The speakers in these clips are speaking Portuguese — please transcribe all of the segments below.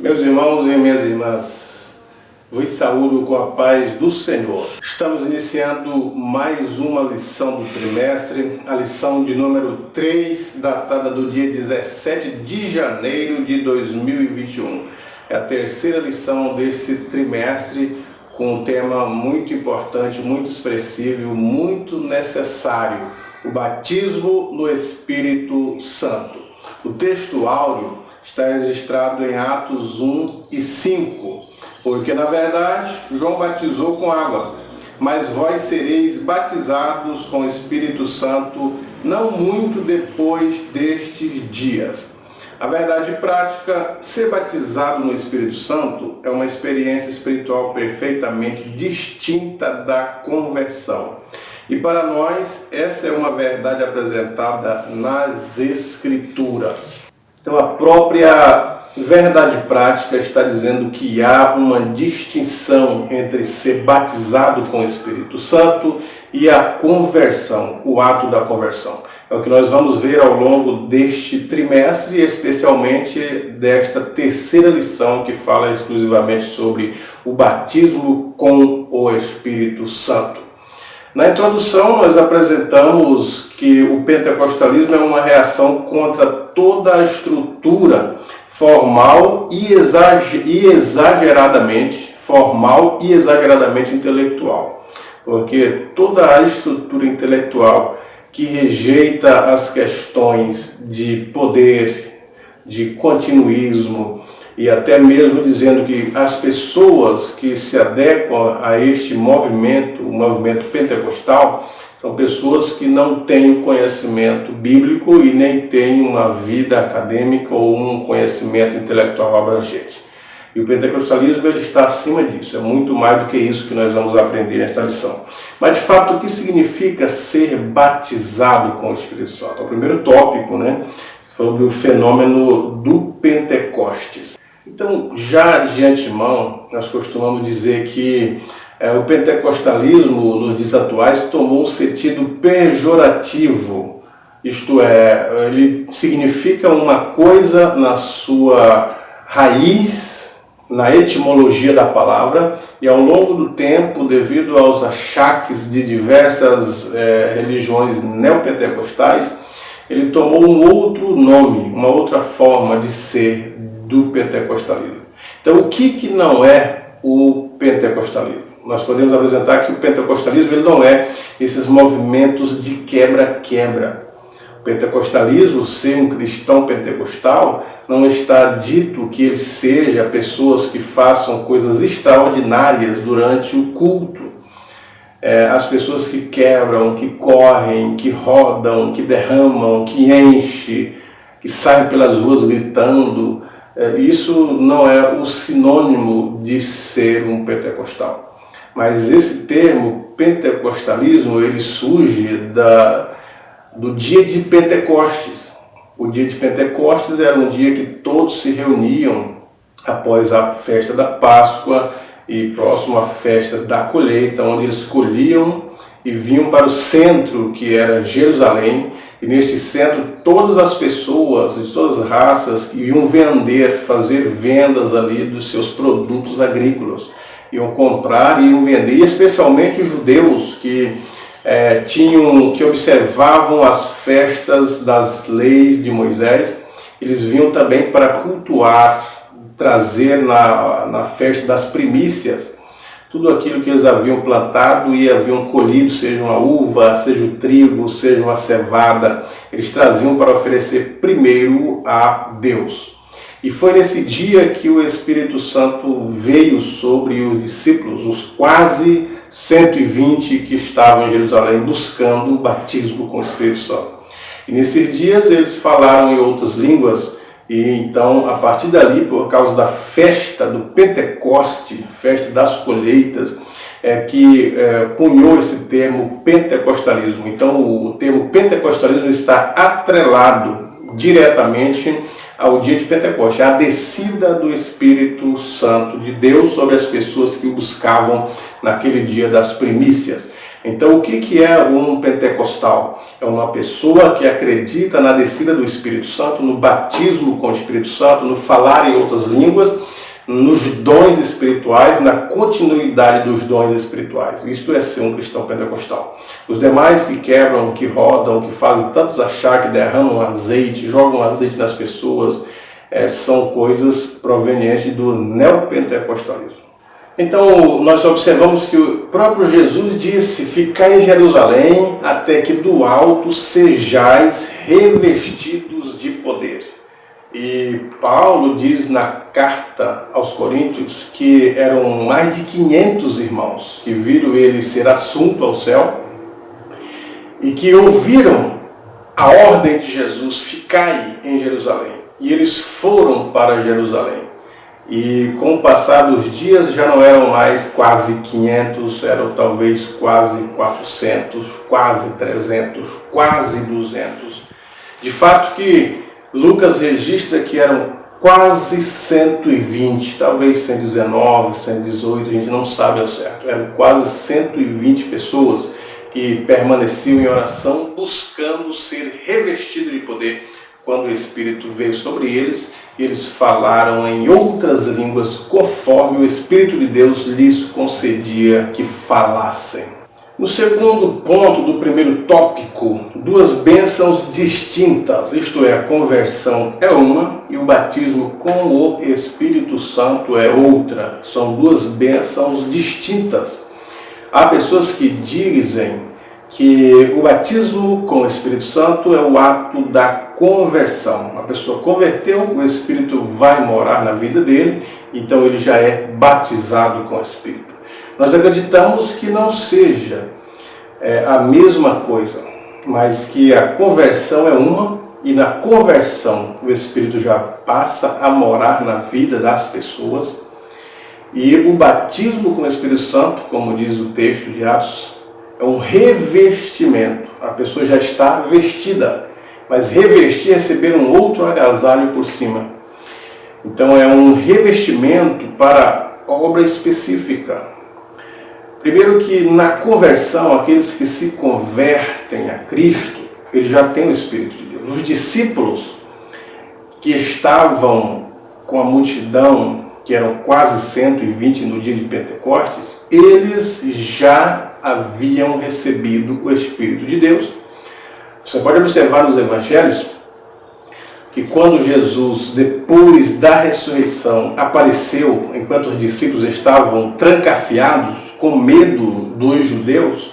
Meus irmãos e minhas irmãs, vos saúdo com a paz do Senhor. Estamos iniciando mais uma lição do trimestre, a lição de número 3, datada do dia 17 de janeiro de 2021. É a terceira lição desse trimestre, com um tema muito importante, muito expressivo, muito necessário: o batismo no Espírito Santo. O texto áureo está registrado em Atos 1 e 5, porque na verdade João batizou com água, mas vós sereis batizados com o Espírito Santo não muito depois destes dias. A verdade prática: ser batizado no Espírito Santo é uma experiência espiritual perfeitamente distinta da conversão. E para nós, essa é uma verdade apresentada nas Escrituras. Então, a própria verdade prática está dizendo que há uma distinção entre ser batizado com o Espírito Santo e a conversão, o ato da conversão. É o que nós vamos ver ao longo deste trimestre, especialmente desta terceira lição, que fala exclusivamente sobre o batismo com o Espírito Santo. Na introdução, nós apresentamos que o pentecostalismo é uma reação contra toda a estrutura formal e exageradamente intelectual. Porque toda a estrutura intelectual que rejeita as questões de poder, de continuismo, e até mesmo dizendo que as pessoas que se adequam a este movimento, o movimento pentecostal, são pessoas que não têm conhecimento bíblico e nem têm uma vida acadêmica ou um conhecimento intelectual abrangente. E o pentecostalismo ele está acima disso, é muito mais do que isso que nós vamos aprender nesta lição. Mas, de fato, o que significa ser batizado com o Espírito Santo? É o primeiro tópico, sobre o fenômeno do Pentecostes. Então, já de antemão, nós costumamos dizer que o pentecostalismo, nos dias atuais, tomou um sentido pejorativo. Isto é, ele significa uma coisa na sua raiz, na etimologia da palavra, e ao longo do tempo, devido aos achaques de diversas religiões neopentecostais, ele tomou um outro nome, uma outra forma de ser do pentecostalismo. Então, o que não é o pentecostalismo? Nós podemos apresentar que o pentecostalismo ele não é esses movimentos de quebra-quebra. O pentecostalismo, ser um cristão pentecostal, não está dito que ele seja pessoas que façam coisas extraordinárias durante o culto. As pessoas que quebram, que correm, que rodam, que derramam, que enchem, que saem pelas ruas gritando, isso não é o sinônimo de ser um pentecostal. Mas esse termo pentecostalismo, ele surge do dia de Pentecostes. O dia de Pentecostes era um dia que todos se reuniam após a festa da Páscoa e próximo à festa da colheita, onde eles colhiam e vinham para o centro, que era Jerusalém, e neste centro todas as pessoas de todas as raças iam fazer vendas ali dos seus produtos agrícolas, iam comprar e iam vender, e especialmente os judeus que observavam as festas das leis de Moisés, eles vinham também para cultuar, trazer na festa das primícias tudo aquilo que eles haviam plantado e haviam colhido, seja uma uva, seja o trigo, seja uma cevada, eles traziam para oferecer primeiro a Deus. E foi nesse dia que o Espírito Santo veio sobre os discípulos, os quase 120 que estavam em Jerusalém buscando o batismo com o Espírito Santo. E nesses dias eles falaram em outras línguas. E então, a partir dali, por causa da festa do Pentecoste, festa das colheitas, cunhou esse termo pentecostalismo. Então, o termo pentecostalismo está atrelado diretamente ao dia de Pentecoste, a descida do Espírito Santo de Deus sobre as pessoas que o buscavam naquele dia das primícias. Então, o que é um pentecostal? É uma pessoa que acredita na descida do Espírito Santo, no batismo com o Espírito Santo, no falar em outras línguas, nos dons espirituais, na continuidade dos dons espirituais. Isto é ser um cristão pentecostal. Os demais que quebram, que rodam, que fazem tantos achar, que derramam azeite, jogam azeite nas pessoas, são coisas provenientes do neopentecostalismo. Então, nós observamos que o próprio Jesus disse: ficai em Jerusalém até que do alto sejais revestidos de poder. E Paulo diz na carta aos Coríntios que eram mais de 500 irmãos que viram ele ser assunto ao céu e que ouviram a ordem de Jesus: ficai em Jerusalém. E eles foram para Jerusalém. E com o passar dos dias já não eram mais quase 500, eram talvez quase 400, quase 300, quase 200. De fato que Lucas registra que eram quase 120, talvez 119, 118, a gente não sabe ao certo. Eram quase 120 pessoas que permaneciam em oração buscando ser revestidos de poder. Quando o Espírito veio sobre eles, eles falaram em outras línguas, conforme o Espírito de Deus lhes concedia que falassem. No segundo ponto do primeiro tópico, duas bênçãos distintas, isto é, a conversão é uma e o batismo com o Espírito Santo é outra. São duas bênçãos distintas. Há pessoas que dizem que o batismo com o Espírito Santo é o ato da conversão. A pessoa converteu, o Espírito vai morar na vida dele, então ele já é batizado com o Espírito. Nós acreditamos que não seja a mesma coisa, mas que a conversão é uma, e na conversão o Espírito já passa a morar na vida das pessoas. E o batismo com o Espírito Santo, como diz o texto de Atos, é um revestimento. A pessoa já está vestida, mas revestir é receber um outro agasalho por cima. Então é um revestimento para obra específica. Primeiro que na conversão, aqueles que se convertem a Cristo, eles já têm o Espírito de Deus. Os discípulos que estavam com a multidão, que eram quase 120 no dia de Pentecostes, eles já haviam recebido o Espírito de Deus. Você pode observar nos evangelhos que quando Jesus, depois da ressurreição, apareceu, enquanto os discípulos estavam trancafiados, com medo dos judeus,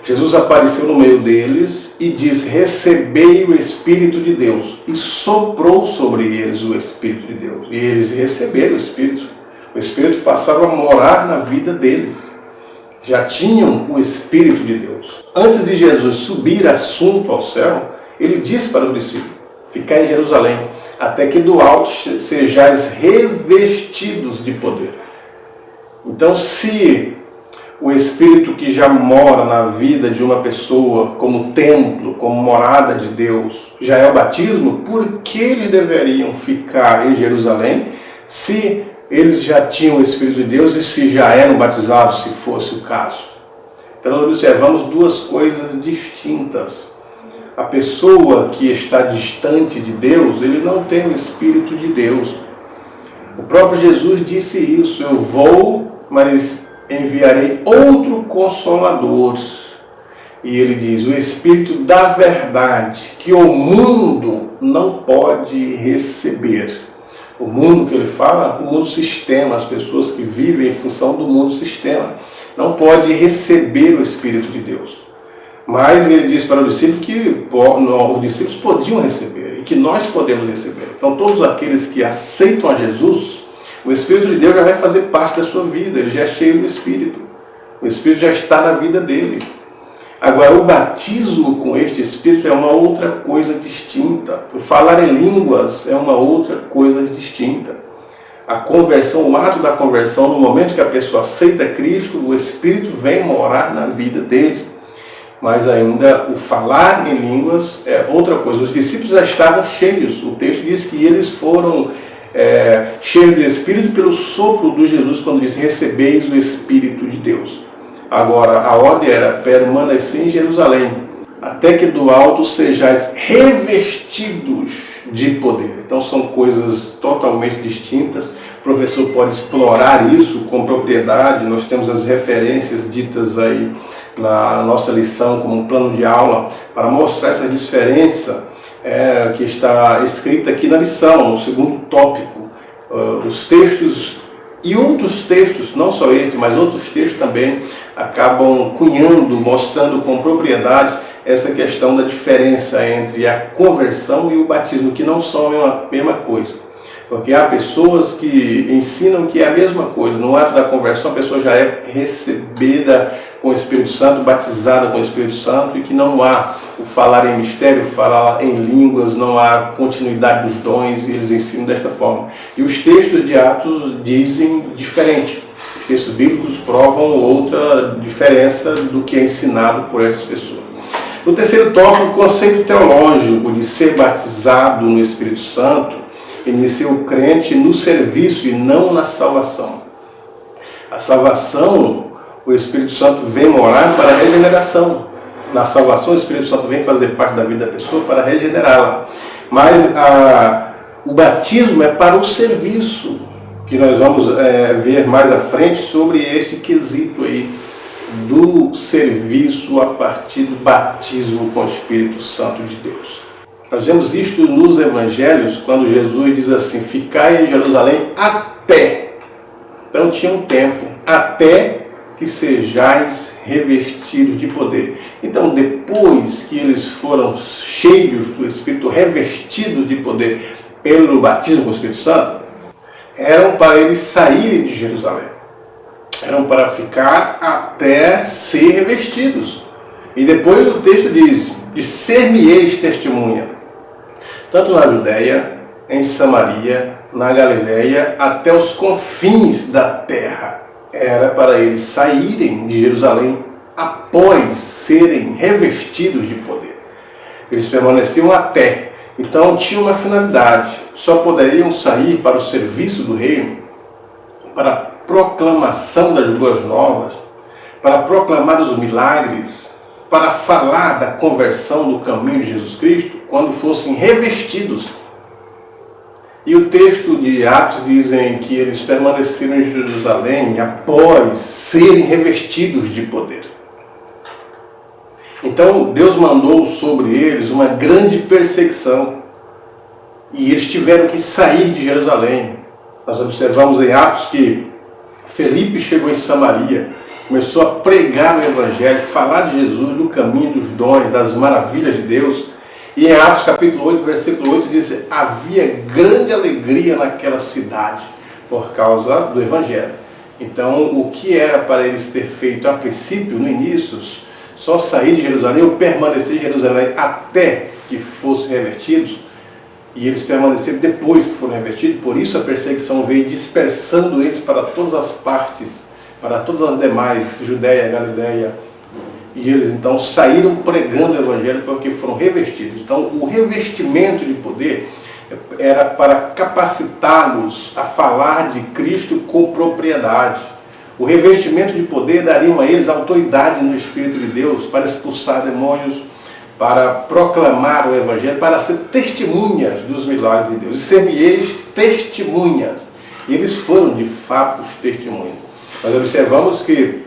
Jesus apareceu no meio deles e disse: recebei o Espírito de Deus. E soprou sobre eles o Espírito de Deus. E eles receberam o Espírito. O Espírito passava a morar na vida deles. Já tinham o Espírito de Deus. Antes de Jesus subir assunto ao céu, ele disse para o discípulo: ficai em Jerusalém, até que do alto sejais revestidos de poder. Então, se o Espírito que já mora na vida de uma pessoa, como templo, como morada de Deus, já é o batismo, por que eles deveriam ficar em Jerusalém se eles já tinham o Espírito de Deus e se já eram batizados, se fosse o caso? Então nós observamos duas coisas distintas. A pessoa que está distante de Deus, ele não tem o Espírito de Deus. O próprio Jesus disse isso: eu vou, mas enviarei outro Consolador. E ele diz: o Espírito da verdade, que o mundo não pode receber. O mundo que ele fala, o mundo sistema, as pessoas que vivem em função do mundo sistema, não pode receber o Espírito de Deus. Mas ele diz para os discípulos que os discípulos podiam receber e que nós podemos receber. Então todos aqueles que aceitam a Jesus, o Espírito de Deus já vai fazer parte da sua vida, ele já é cheio do Espírito. O Espírito já está na vida dele. Agora, o batismo com este Espírito é uma outra coisa distinta. O falar em línguas é uma outra coisa distinta. A conversão, o ato da conversão, no momento que a pessoa aceita Cristo, o Espírito vem morar na vida deles. Mas ainda o falar em línguas é outra coisa. Os discípulos já estavam cheios. O texto diz que eles foram cheios do Espírito pelo sopro de Jesus, quando disse: recebeis o Espírito de Deus. Agora, a ordem era permanecer em Jerusalém, até que do alto sejais revestidos de poder. Então são coisas totalmente distintas. o professor pode explorar isso com propriedade. Nós temos as referências ditas aí na nossa lição como um plano de aula para mostrar essa diferença que está escrita aqui na lição, no segundo tópico. Os textos e outros textos, não só este, mas outros textos também, acabam cunhando, mostrando com propriedade essa questão da diferença entre a conversão e o batismo, que não são a mesma coisa. Porque há pessoas que ensinam que é a mesma coisa. No ato da conversão, a pessoa já é recebida com o Espírito Santo, batizada com o Espírito Santo, e que não há o falar em mistério, falar em línguas, não há continuidade dos dons, e eles ensinam desta forma. E os textos de Atos dizem diferente. Os textos bíblicos provam outra diferença do que é ensinado por essas pessoas. No terceiro tópico, o conceito teológico de ser batizado no Espírito Santo inicia o crente no serviço e não na salvação. A salvação, o Espírito Santo vem morar para a regeneração. Na salvação, o Espírito Santo vem fazer parte da vida da pessoa para regenerá-la. Mas o batismo é para o serviço, que nós vamos ver mais à frente sobre este quesito aí do serviço a partir do batismo com o Espírito Santo de Deus. Nós vemos isto nos evangelhos, quando Jesus diz assim: ficai em Jerusalém até. Então tinha um tempo, até que sejais revestidos de poder. Então, depois que eles foram cheios do Espírito, revestidos de poder pelo batismo com o Espírito Santo, eram para eles saírem de Jerusalém. Eram para ficar até ser revestidos. E depois o texto diz: e ser-me-eis testemunha, tanto na Judéia, em Samaria, na Galileia, até os confins da terra. Era para eles saírem de Jerusalém após serem revestidos de poder. Eles permaneciam até. Então tinha uma finalidade. Só poderiam sair para o serviço do reino, para a proclamação das boas novas, para proclamar os milagres, para falar da conversão do caminho de Jesus Cristo, quando fossem revestidos. E o texto de Atos dizem que eles permaneceram em Jerusalém após serem revestidos de poder. Então Deus mandou sobre eles uma grande perseguição. E eles tiveram que sair de Jerusalém. Nós observamos em Atos que Felipe chegou em Samaria, começou a pregar o Evangelho, falar de Jesus, do caminho, dos dons, das maravilhas de Deus. E em Atos capítulo 8, versículo 8, diz: havia grande alegria naquela cidade por causa do Evangelho. Então, o que era para eles ter feito a princípio, no início, só sair de Jerusalém ou permanecer em Jerusalém até que fossem revertidos, e eles permaneceram depois que foram revertidos. Por isso a perseguição veio dispersando eles para todas as partes, para todas as demais, Judéia, Galileia. E eles então saíram pregando o Evangelho porque foram revestidos. Então o revestimento de poder era para capacitá-los a falar de Cristo com propriedade. O revestimento de poder daria a eles autoridade no Espírito de Deus para expulsar demônios, para proclamar o Evangelho, para ser testemunhas dos milagres de Deus. E ser-me-eis testemunhas. E eles foram de fato os testemunhas. Nós observamos que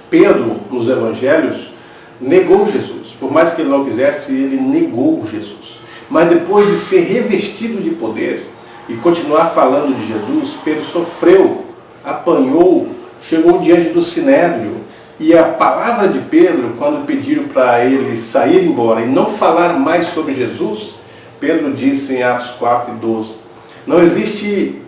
Pedro, nos Evangelhos, negou Jesus. Por mais que ele não quisesse, ele negou Jesus. Mas depois de ser revestido de poder e continuar falando de Jesus, Pedro sofreu, apanhou, chegou diante do Sinédrio. E a palavra de Pedro, quando pediram para ele sair embora e não falar mais sobre Jesus, Pedro disse em Atos 4:12, não existe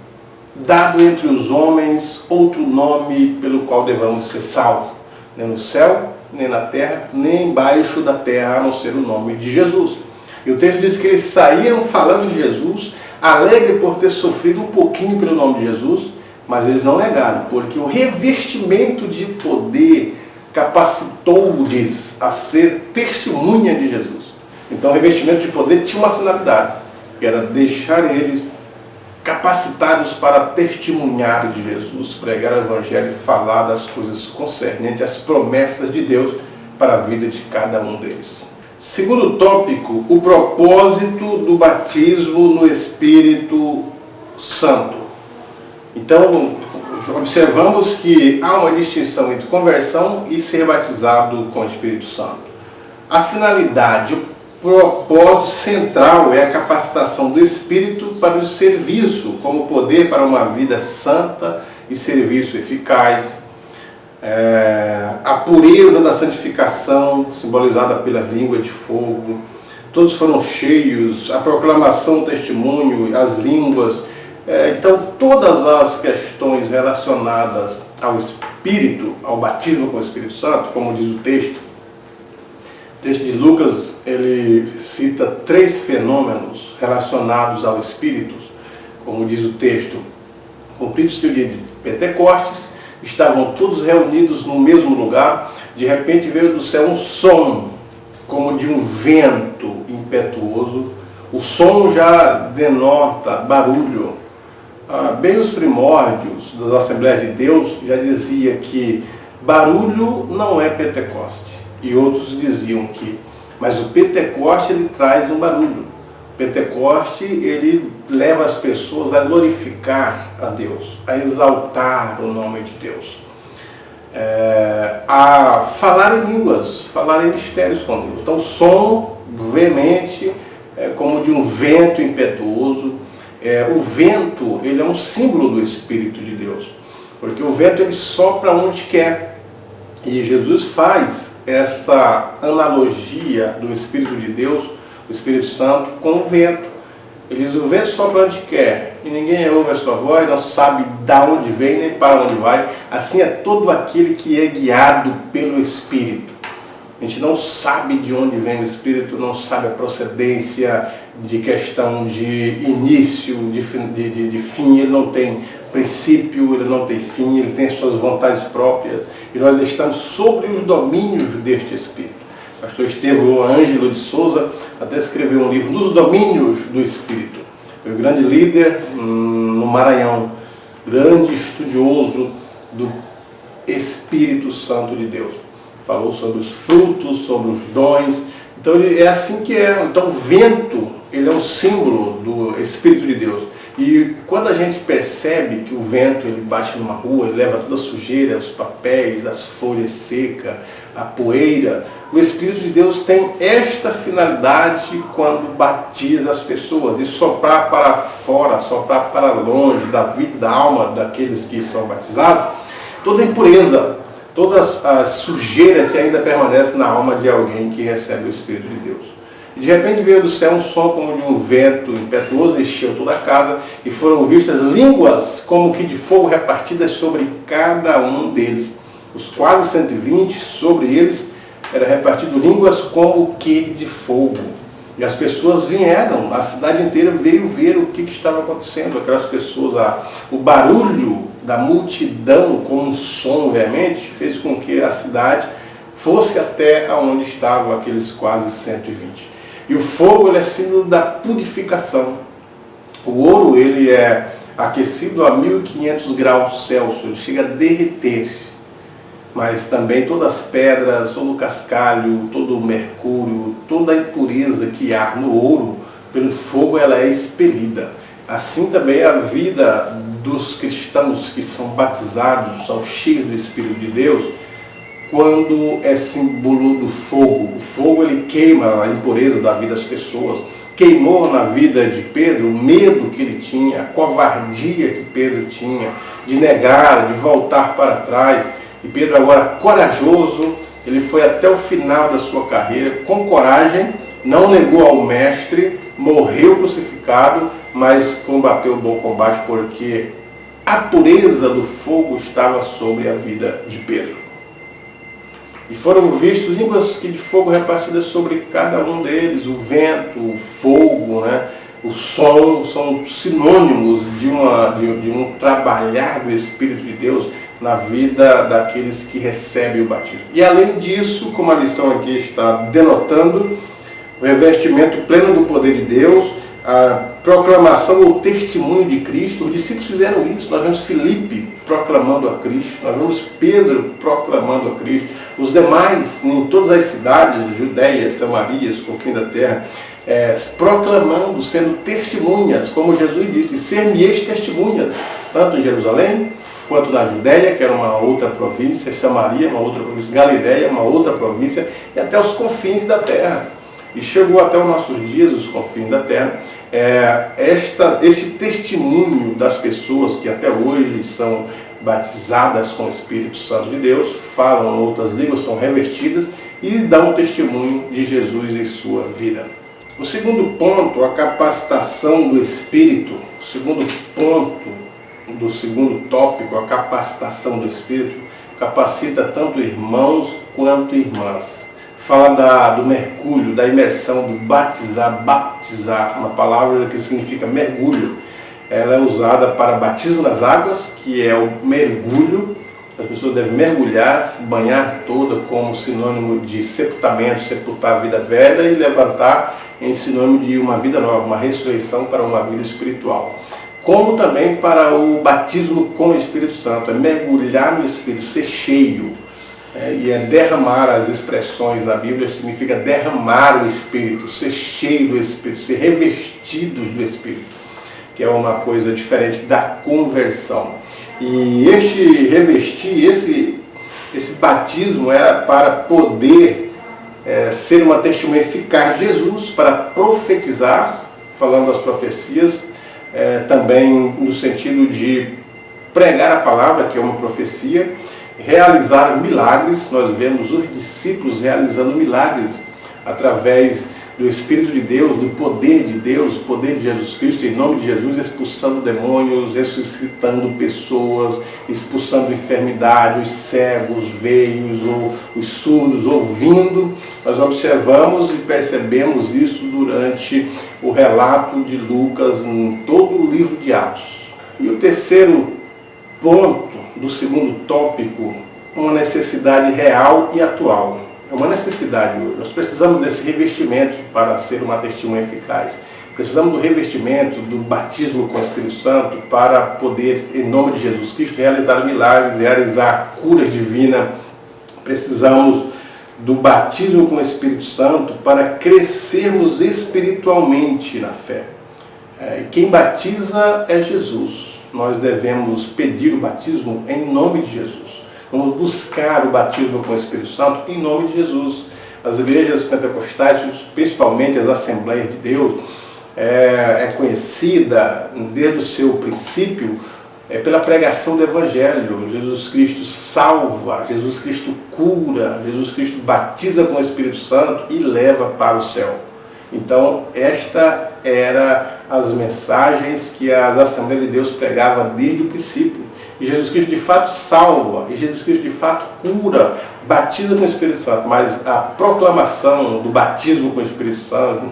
dado entre os homens outro nome pelo qual devamos ser salvos, nem no céu, nem na terra, nem embaixo da terra, a não ser o nome de Jesus. E o texto diz que eles saíram falando de Jesus, alegre por ter sofrido um pouquinho pelo nome de Jesus, mas eles não negaram, porque o revestimento de poder capacitou-lhes a ser testemunha de Jesus. Então o revestimento de poder tinha uma finalidade, que era deixar eles capacitados para testemunhar de Jesus, pregar o Evangelho e falar das coisas concernentes às promessas de Deus para a vida de cada um deles. Segundo tópico, o propósito do batismo no Espírito Santo. Então, observamos que há uma distinção entre conversão e ser batizado com o Espírito Santo. A finalidade, o propósito central é a capacitação do Espírito para o serviço, como poder para uma vida santa e serviço eficaz. A pureza da santificação, simbolizada pela língua de fogo. Todos foram cheios, a proclamação, o testemunho, as línguas. Então, todas as questões relacionadas ao Espírito, ao batismo com o Espírito Santo, como diz o texto de Lucas, ele cita 3 fenômenos relacionados ao Espírito, como diz o texto. Cumprido-se o dia de Pentecostes, estavam todos reunidos no mesmo lugar, de repente veio do céu um som, como de um vento impetuoso. O som já denota barulho. Bem os primórdios das Assembleias de Deus já dizia que barulho não é Pentecoste. E outros diziam que, mas o Pentecoste ele traz um barulho. O Pentecoste ele leva as pessoas a glorificar a Deus, a exaltar o nome de Deus, a falar em línguas, falar em mistérios com Deus. Então, som veemente, como de um vento impetuoso. O vento ele é um símbolo do Espírito de Deus, porque o vento ele sopra onde quer. E Jesus faz essa analogia do Espírito de Deus, o Espírito Santo, com o vento. Ele diz: o vento sopra onde quer, e ninguém ouve a sua voz, não sabe de onde vem nem para onde vai. Assim é todo aquele que é guiado pelo Espírito. A gente não sabe de onde vem o Espírito, não sabe a procedência de questão de início, de fim. Ele não tem princípio, ele não tem fim, ele tem suas vontades próprias. E nós estamos sobre os domínios deste Espírito. O pastor Estevão Ângelo de Souza até escreveu um livro, Nos Domínios do Espírito. Foi um grande líder no Maranhão, grande estudioso do Espírito Santo de Deus. Falou sobre os frutos, sobre os dons. Então é assim que é. Então o vento, ele é um símbolo do Espírito de Deus. E quando a gente percebe que o vento ele bate numa rua, ele leva toda a sujeira, os papéis, as folhas secas, a poeira, o Espírito de Deus tem esta finalidade quando batiza as pessoas, de soprar para fora, soprar para longe da vida, da alma daqueles que são batizados, toda a impureza, toda a sujeira que ainda permanece na alma de alguém que recebe o Espírito de Deus. E de repente veio do céu um som como de um vento impetuoso, encheu toda a casa, e foram vistas línguas como que de fogo repartidas sobre cada um deles. Os quase 120, sobre eles era repartido línguas como que de fogo. E as pessoas vieram, a cidade inteira veio ver o que estava acontecendo. Aquelas pessoas, o barulho da multidão com um som veemente fez com que a cidade fosse até onde estavam aqueles quase 120. E o fogo ele é símbolo da purificação. O ouro ele é aquecido a 1500 graus Celsius, ele chega a derreter. Mas também todas as pedras, todo o cascalho, todo o mercúrio, toda a impureza que há no ouro, pelo fogo ela é expelida. Assim também a vida dos cristãos que são batizados, são cheios do Espírito de Deus, quando é símbolo do fogo. O fogo ele queima a impureza da vida das pessoas. Queimou na vida de Pedro o medo que ele tinha, a covardia que Pedro tinha, de negar, de voltar para trás. E Pedro agora corajoso, ele foi até o final da sua carreira, com coragem, não negou ao mestre, morreu crucificado, mas combateu o bom combate, porque a pureza do fogo estava sobre a vida de Pedro. E foram vistos línguas que de fogo repartidas sobre cada um deles, o vento, o fogo, o som, são sinônimos de um trabalhar do Espírito de Deus na vida daqueles que recebem o batismo. E além disso, como a lição aqui está denotando, o revestimento pleno do poder de Deus, a proclamação ou testemunho de Cristo. Os discípulos fizeram isso. Nós vemos Filipe proclamando a Cristo, nós vemos Pedro proclamando a Cristo, os demais em todas as cidades, Judéia, Samaria, confim da terra, proclamando, sendo testemunhas, como Jesus disse, ser-me-eis testemunhas. tanto em Jerusalém, quanto na Judéia, que era uma outra província, Samaria, uma outra província, Galiléia, uma outra província, e até os confins da terra. E chegou até os nossos dias, os confins da terra, esse testemunho das pessoas que até hoje são batizadas com o Espírito Santo de Deus, falam outras línguas, são revestidas e dão um testemunho de Jesus em sua vida. O segundo ponto, a capacitação do Espírito. O segundo ponto do segundo tópico, a capacitação do Espírito, capacita tanto irmãos quanto irmãs. Fala do mergulho, da imersão, do baptizar, uma palavra que significa mergulho. Ela é usada para batismo nas águas, que é o mergulho. As pessoas devem mergulhar, se banhar toda como sinônimo de sepultamento, sepultar a vida velha e levantar em sinônimo de uma vida nova, uma ressurreição para uma vida espiritual. Como também para o batismo com o Espírito Santo, é mergulhar no Espírito, ser cheio. E é derramar, as expressões da Bíblia significa derramar o Espírito, ser cheio do Espírito, ser revestidos do Espírito, que é uma coisa diferente da conversão. E este revestir, esse batismo é para poder ser uma testemunha eficaz de Jesus, para profetizar, falando das profecias, também no sentido de pregar a palavra, que é uma profecia, realizar milagres. Nós vemos os discípulos realizando milagres através do Espírito de Deus, do poder de Deus, o poder de Jesus Cristo, em nome de Jesus, expulsando demônios, ressuscitando pessoas, expulsando enfermidades, os cegos, veios, ou os surdos, ouvindo. Nós observamos e percebemos isso durante o relato de Lucas em todo o livro de Atos. E o terceiro ponto do segundo tópico, uma necessidade real e atual. É uma necessidade hoje. Nós precisamos desse revestimento para ser uma testemunha eficaz. Precisamos do revestimento, do batismo com o Espírito Santo para poder, em nome de Jesus Cristo, realizar milagres, realizar cura divina. Precisamos do batismo com o Espírito Santo para crescermos espiritualmente na fé. Quem batiza é Jesus. Nós devemos pedir o batismo em nome de Jesus. Vamos buscar o batismo com o Espírito Santo em nome de Jesus. As igrejas pentecostais, principalmente as Assembleias de Deus, é conhecida desde o seu princípio pela pregação do Evangelho. Jesus Cristo salva, Jesus Cristo cura, Jesus Cristo batiza com o Espírito Santo e leva para o céu. Então, esta era as mensagens que as Assembleias de Deus pregavam desde o princípio. E Jesus Cristo de fato salva, e Jesus Cristo de fato cura, batiza com o Espírito Santo, mas a proclamação do batismo com o Espírito Santo,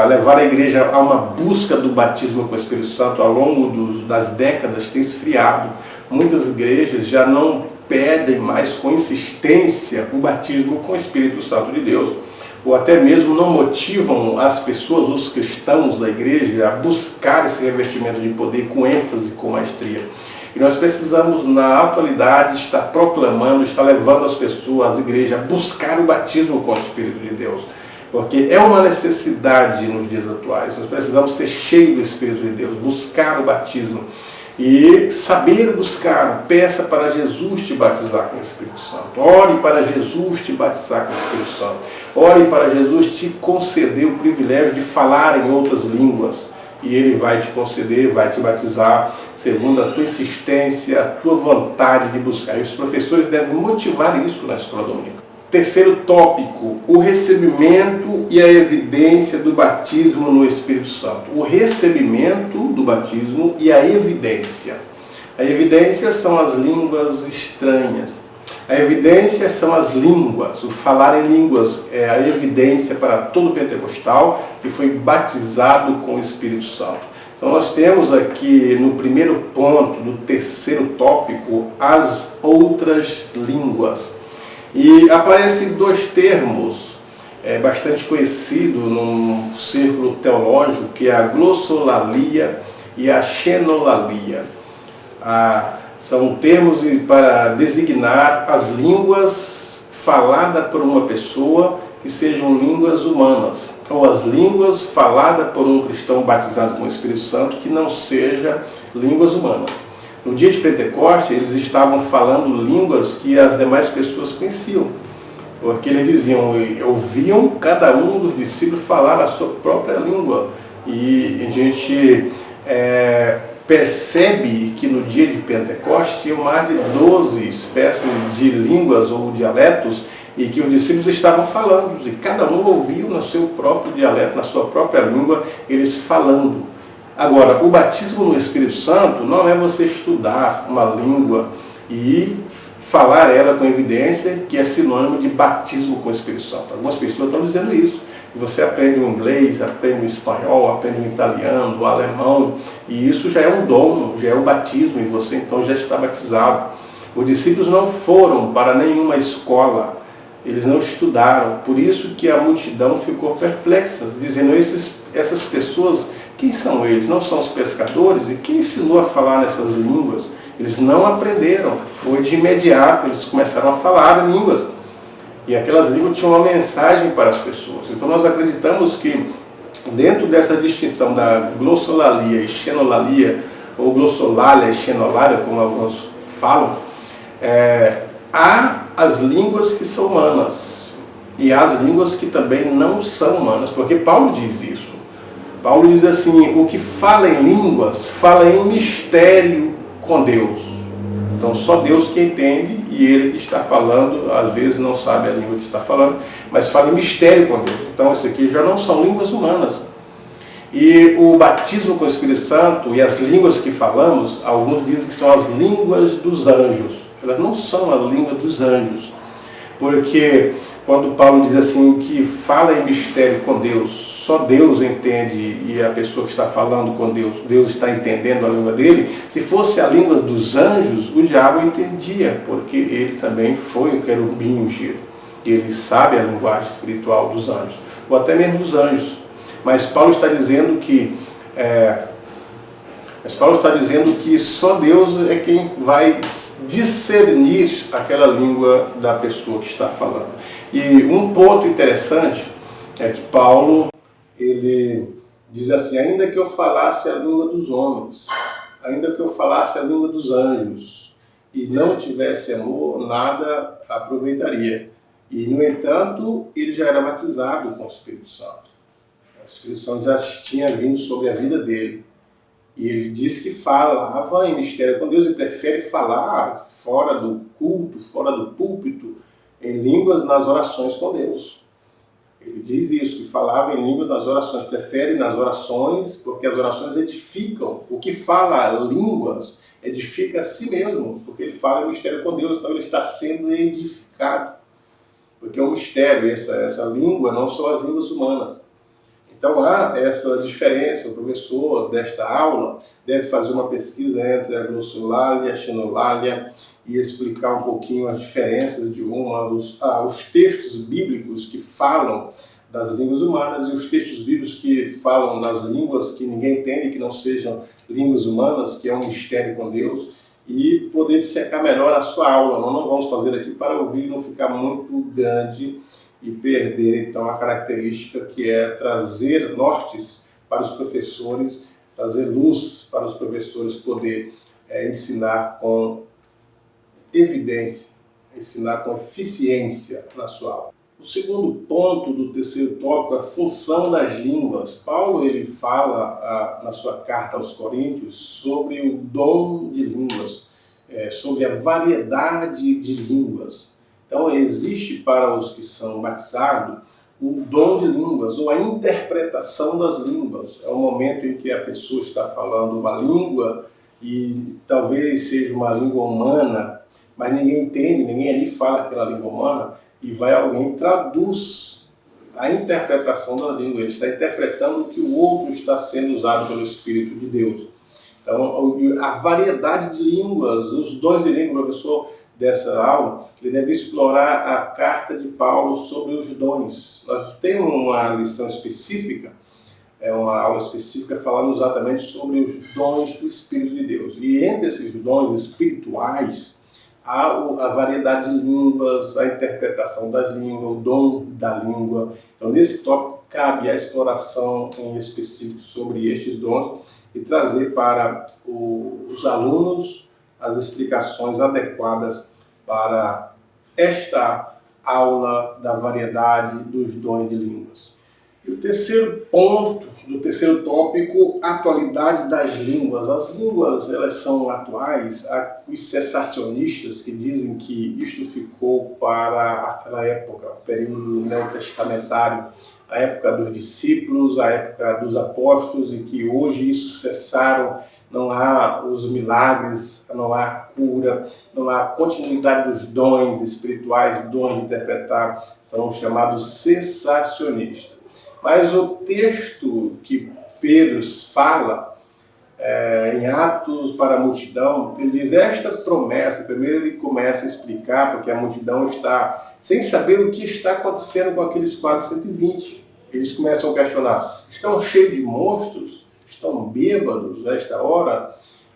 levar a igreja a uma busca do batismo com o Espírito Santo ao longo das décadas tem esfriado. Muitas igrejas já não pedem mais com insistência o batismo com o Espírito Santo de Deus, ou até mesmo não motivam as pessoas, os cristãos da igreja, a buscar esse revestimento de poder com ênfase, com maestria. E nós precisamos, na atualidade, estar proclamando, estar levando as pessoas, as igrejas, a buscar o batismo com o Espírito de Deus. Porque é uma necessidade nos dias atuais. Nós precisamos ser cheios do Espírito de Deus, buscar o batismo. E saber buscar, peça para Jesus te batizar com o Espírito Santo. Ore para Jesus te batizar com o Espírito Santo. Ore para Jesus te conceder o privilégio de falar em outras línguas. E Ele vai te conceder, vai te batizar, segundo a tua insistência, a tua vontade de buscar. E os professores devem motivar isso na escola dominical. Terceiro tópico, o recebimento e a evidência do batismo no Espírito Santo. O recebimento do batismo e a evidência. A evidência são as línguas estranhas. A evidência são as línguas, o falar em línguas é a evidência para todo pentecostal que foi batizado com o Espírito Santo. Então nós temos aqui no primeiro ponto do terceiro tópico as outras línguas. E aparecem dois termos bastante conhecidos num círculo teológico, que é a glossolalia e a xenolalia. São termos para designar as línguas faladas por uma pessoa que sejam línguas humanas, ou as línguas faladas por um cristão batizado com o Espírito Santo que não seja línguas humanas. No dia de Pentecostes, eles estavam falando línguas que as demais pessoas conheciam. Porque eles diziam, ouviam cada um dos discípulos falar a sua própria língua. E a gente percebe que no dia de Pentecostes tinha mais de 12 espécies de línguas ou dialetos e que os discípulos estavam falando. E cada um ouvia no seu próprio dialeto, na sua própria língua, eles falando. Agora, o batismo no Espírito Santo não é você estudar uma língua e falar ela com evidência que é sinônimo de batismo com o Espírito Santo. Algumas pessoas estão dizendo isso. Você aprende o inglês, aprende o espanhol, aprende o italiano, o alemão, e isso já é um dom, já é o batismo, e você então já está batizado. Os discípulos não foram para nenhuma escola, eles não estudaram, por isso que a multidão ficou perplexa, dizendo, essas pessoas, quem são eles? Não são os pescadores? E quem ensinou a falar nessas línguas? Eles não aprenderam, foi de imediato, eles começaram a falar línguas. E aquelas línguas tinham uma mensagem para as pessoas. Então nós acreditamos que dentro dessa distinção da glossolalia e xenolalia, ou glossolalia e xenolalia, como alguns falam, há as línguas que são humanas e há as línguas que também não são humanas, porque Paulo diz isso. Paulo diz assim, o que fala em línguas, fala em mistério com Deus. Então só Deus que entende e ele que está falando, às vezes não sabe a língua que está falando, mas fala em mistério com Deus. Então isso aqui já não são línguas humanas. E o batismo com o Espírito Santo e as línguas que falamos, alguns dizem que são as línguas dos anjos. Elas não são a língua dos anjos. Porque quando Paulo diz assim que fala em mistério com Deus, só Deus entende e a pessoa que está falando com Deus, Deus está entendendo a língua dele. Se fosse a língua dos anjos, o diabo entendia, porque ele também foi o querubim ungido. Ele sabe a linguagem espiritual dos anjos, ou até mesmo dos anjos. Mas Paulo está dizendo que só Deus é quem vai discernir aquela língua da pessoa que está falando. E um ponto interessante é que Paulo, ele diz assim, ainda que eu falasse a língua dos homens, ainda que eu falasse a língua dos anjos, e não tivesse amor, nada aproveitaria. E, no entanto, ele já era batizado com o Espírito Santo. O Espírito Santo já tinha vindo sobre a vida dele. E ele disse que falava em mistério com Deus e prefere falar fora do culto, fora do púlpito, em línguas nas orações com Deus. Ele diz isso, que falava em línguas nas orações, prefere nas orações, porque as orações edificam. O que fala línguas edifica a si mesmo, porque ele fala em mistério com Deus, então ele está sendo edificado. Porque é um mistério, essa língua não são as línguas humanas. Então há essa diferença, o professor desta aula deve fazer uma pesquisa entre a glossolalia e a xenolalia e explicar um pouquinho as diferenças de os textos bíblicos que falam das línguas humanas e os textos bíblicos que falam das línguas que ninguém entende, que não sejam línguas humanas, que é um mistério com Deus, e poder dissecar melhor a sua aula. Nós não vamos fazer aqui para o vídeo não ficar muito grande e perder, então, a característica que é trazer nortes para os professores, trazer luz para os professores poder ensinar com evidência, ensinar com eficiência na sua aula. O segundo ponto do terceiro tópico é a função das línguas. Paulo ele fala na sua carta aos Coríntios sobre o dom de línguas, sobre a variedade de línguas. Então, existe para os que são batizados o dom de línguas, ou a interpretação das línguas. É o momento em que a pessoa está falando uma língua e talvez seja uma língua humana, mas ninguém entende, ninguém ali fala aquela língua humana, e vai alguém e traduz a interpretação da língua. Ele está interpretando o que o outro está sendo usado pelo Espírito de Deus. Então, a variedade de línguas, os dons de língua, professor, dessa aula, ele deve explorar a carta de Paulo sobre os dons. Nós temos uma lição específica, uma aula específica falando exatamente sobre os dons do Espírito de Deus. E entre esses dons espirituais, há a variedade de línguas, a interpretação das línguas, o dom da língua. Então, nesse tópico, cabe a exploração em específico sobre estes dons e trazer para os alunos as explicações adequadas para esta aula da variedade dos dons de línguas. E o terceiro ponto, do terceiro tópico, atualidade das línguas. As línguas, elas são atuais. Há os cessacionistas que dizem que isto ficou para aquela época, o período neotestamentário, a época dos discípulos, a época dos apóstolos, e que hoje isso cessaram. Não há os milagres, não há cura, não há continuidade dos dons espirituais, dons de interpretar, são chamados cessacionistas. Mas o texto que Pedro fala, em Atos para a multidão, ele diz esta promessa. Primeiro ele começa a explicar, porque a multidão está sem saber o que está acontecendo com aqueles quase 120. Eles começam a questionar, estão cheios de monstros? Estão bêbados nesta hora?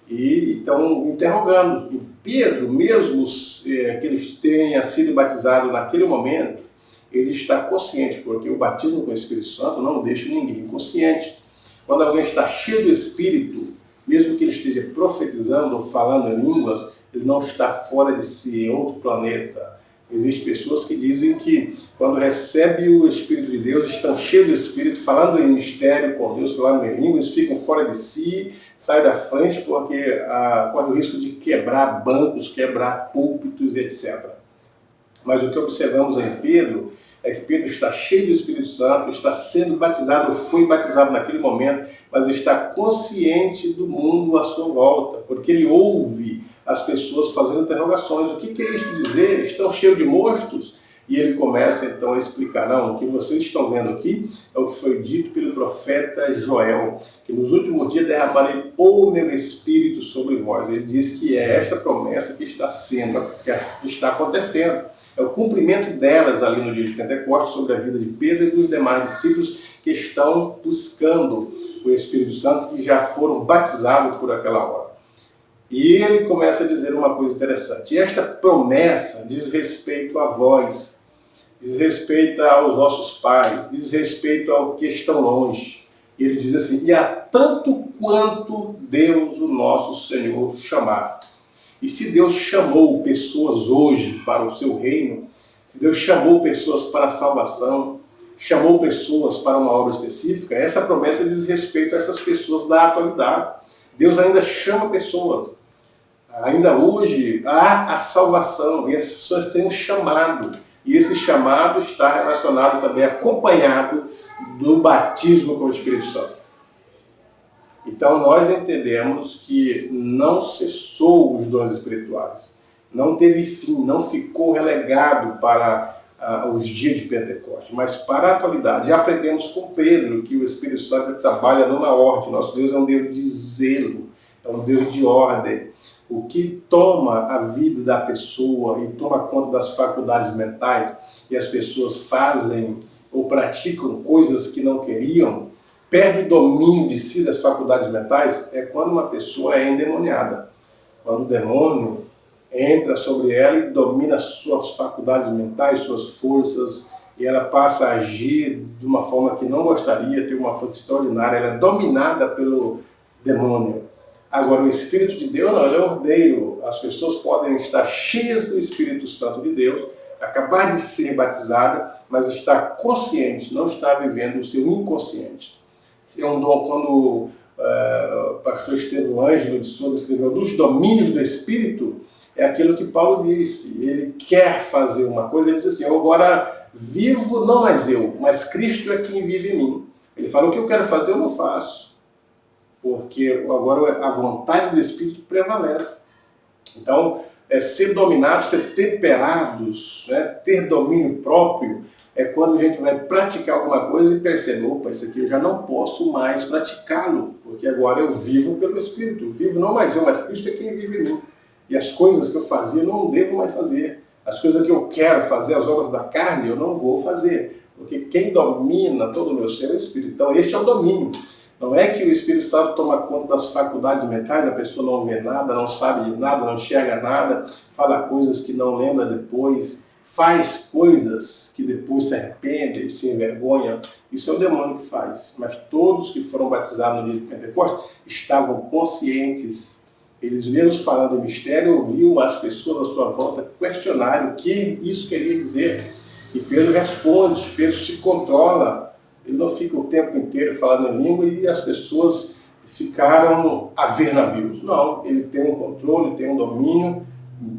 E estão interrogando. E Pedro, mesmo que ele tenha sido batizado naquele momento, ele está consciente, porque o batismo com o Espírito Santo não deixa ninguém inconsciente. Quando alguém está cheio do Espírito, mesmo que ele esteja profetizando ou falando em línguas, ele não está fora de si, em outro planeta. Existem pessoas que dizem que quando recebem o Espírito de Deus, estão cheios do Espírito, falando em mistério com Deus, falando em línguas, ficam fora de si, saem da frente porque corre o risco de quebrar bancos, quebrar púlpitos, etc. Mas o que observamos em Pedro é que Pedro está cheio do Espírito Santo, está sendo batizado, foi batizado naquele momento, mas está consciente do mundo à sua volta, porque ele ouve as pessoas fazendo interrogações. O que quer isto dizer? Estão cheios de monstros? E ele começa então a explicar, não, o que vocês estão vendo aqui é o que foi dito pelo profeta Joel, que nos últimos dias derramarei o meu Espírito sobre vós. Ele diz que é esta promessa que está acontecendo. É o cumprimento delas ali no dia de Pentecostes sobre a vida de Pedro e dos demais discípulos que estão buscando o Espírito Santo, que já foram batizados por aquela hora. E ele começa a dizer uma coisa interessante. E esta promessa diz respeito a vós, diz respeito aos vossos pais, diz respeito ao que estão longe. E ele diz assim, e a tanto quanto Deus, o nosso Senhor, chamar. E se Deus chamou pessoas hoje para o seu reino, se Deus chamou pessoas para a salvação, chamou pessoas para uma obra específica, essa promessa diz respeito a essas pessoas da atualidade. Deus ainda chama pessoas. Ainda hoje há a salvação e as pessoas têm um chamado. E esse chamado está relacionado também, acompanhado do batismo com o Espírito Santo. Então nós entendemos que não cessou os dons espirituais, não teve fim, não ficou relegado para os dias de Pentecostes, mas para a atualidade. Já aprendemos com Pedro que o Espírito Santo trabalha numa ordem. Nosso Deus é um Deus de zelo, é um Deus de ordem. O que toma a vida da pessoa e toma conta das faculdades mentais, e as pessoas fazem ou praticam coisas que não queriam, perde o domínio de si das faculdades mentais, é quando uma pessoa é endemoniada. Quando o demônio entra sobre ela e domina suas faculdades mentais, suas forças, e ela passa a agir de uma forma que não gostaria, ter uma força extraordinária, ela é dominada pelo demônio. Agora, o Espírito de Deus, não, ele é ordeiro. As pessoas podem estar cheias do Espírito Santo de Deus, acabar de ser batizada, mas estar consciente, não estar vivendo o seu inconsciente. É um dom, quando o pastor Estevão Ângelo de Souza escreveu dos domínios do Espírito, é aquilo que Paulo disse. Ele quer fazer uma coisa, ele diz assim, eu agora vivo, não mais eu, mas Cristo é quem vive em mim. Ele fala, o que eu quero fazer eu não faço, porque agora a vontade do Espírito prevalece. Então, ser dominados, ser temperados, né, ter domínio próprio, é quando a gente vai praticar alguma coisa e percebe, opa, isso aqui eu já não posso mais praticá-lo, porque agora eu vivo pelo Espírito. Eu vivo não mais eu, mas Cristo é quem vive em mim. E as coisas que eu fazia eu não devo mais fazer. As coisas que eu quero fazer, as obras da carne, eu não vou fazer. Porque quem domina todo o meu ser é o Espírito. Então, este é o domínio. Não é que o Espírito Santo toma conta das faculdades mentais, a pessoa não vê nada, não sabe de nada, não enxerga nada, fala coisas que não lembra depois, faz coisas que depois se arrependem, se envergonham. Isso é o demônio que faz. Mas todos que foram batizados no dia de Pentecostes estavam conscientes. Eles mesmos falando em mistério, ouviam as pessoas à sua volta questionarem o que isso queria dizer. E Pedro responde, Pedro se controla. Ele não fica o tempo inteiro falando em língua e as pessoas ficaram a ver navios. Não, ele tem um controle, tem um domínio,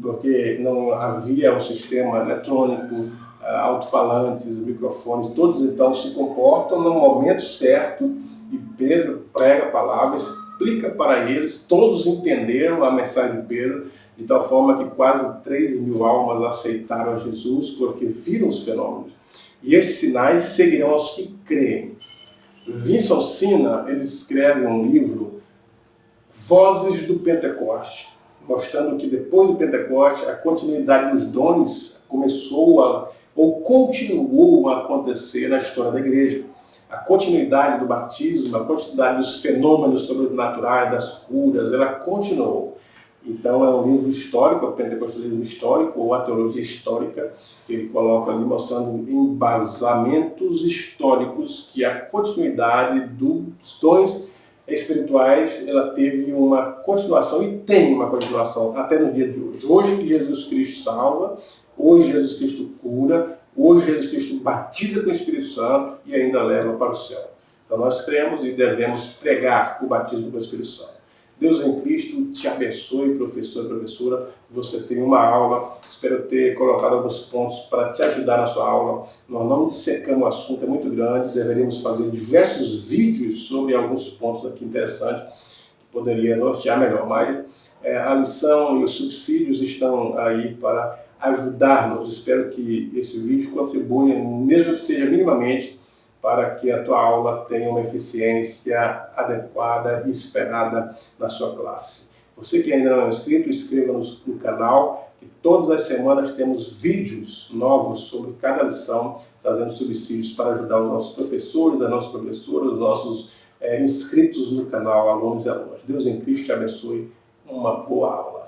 porque não havia um sistema eletrônico, alto-falantes, microfones, todos então se comportam no momento certo e Pedro prega a palavra, explica para eles, todos entenderam a mensagem de Pedro, de tal forma que quase 3.000 almas aceitaram a Jesus porque viram os fenômenos. E esses sinais seguirão aos que creem. Vincent Sina, ele escreve um livro, Vozes do Pentecoste, mostrando que depois do Pentecoste, a continuidade dos dons continuou a acontecer na história da igreja. A continuidade do batismo, a continuidade dos fenômenos sobrenaturais, das curas, ela continuou. Então é um livro histórico, o pentecostalismo histórico, ou a teologia histórica, que ele coloca ali mostrando embasamentos históricos que a continuidade dos dons espirituais, ela teve uma continuação e tem uma continuação até no dia de hoje. Hoje que Jesus Cristo salva, hoje Jesus Cristo cura, hoje Jesus Cristo batiza com o Espírito Santo e ainda leva para o céu. Então nós cremos e devemos pregar o batismo com o Espírito Santo. Deus em Cristo te abençoe, professor e professora. Você tem uma aula, espero ter colocado alguns pontos para te ajudar na sua aula. Nós não dissecamos o assunto, é muito grande, deveríamos fazer diversos vídeos sobre alguns pontos aqui interessantes, que poderia nortear melhor, mas a lição e os subsídios estão aí para ajudar-nos. Espero que esse vídeo contribua, mesmo que seja minimamente, para que a tua aula tenha uma eficiência adequada e esperada na sua classe. Você que ainda não é inscrito, inscreva-nos no canal, que todas as semanas temos vídeos novos sobre cada lição, trazendo subsídios para ajudar os nossos professores, as nossas professoras, os nossos inscritos no canal, alunos e alunas. Deus em Cristo te abençoe. Uma boa aula.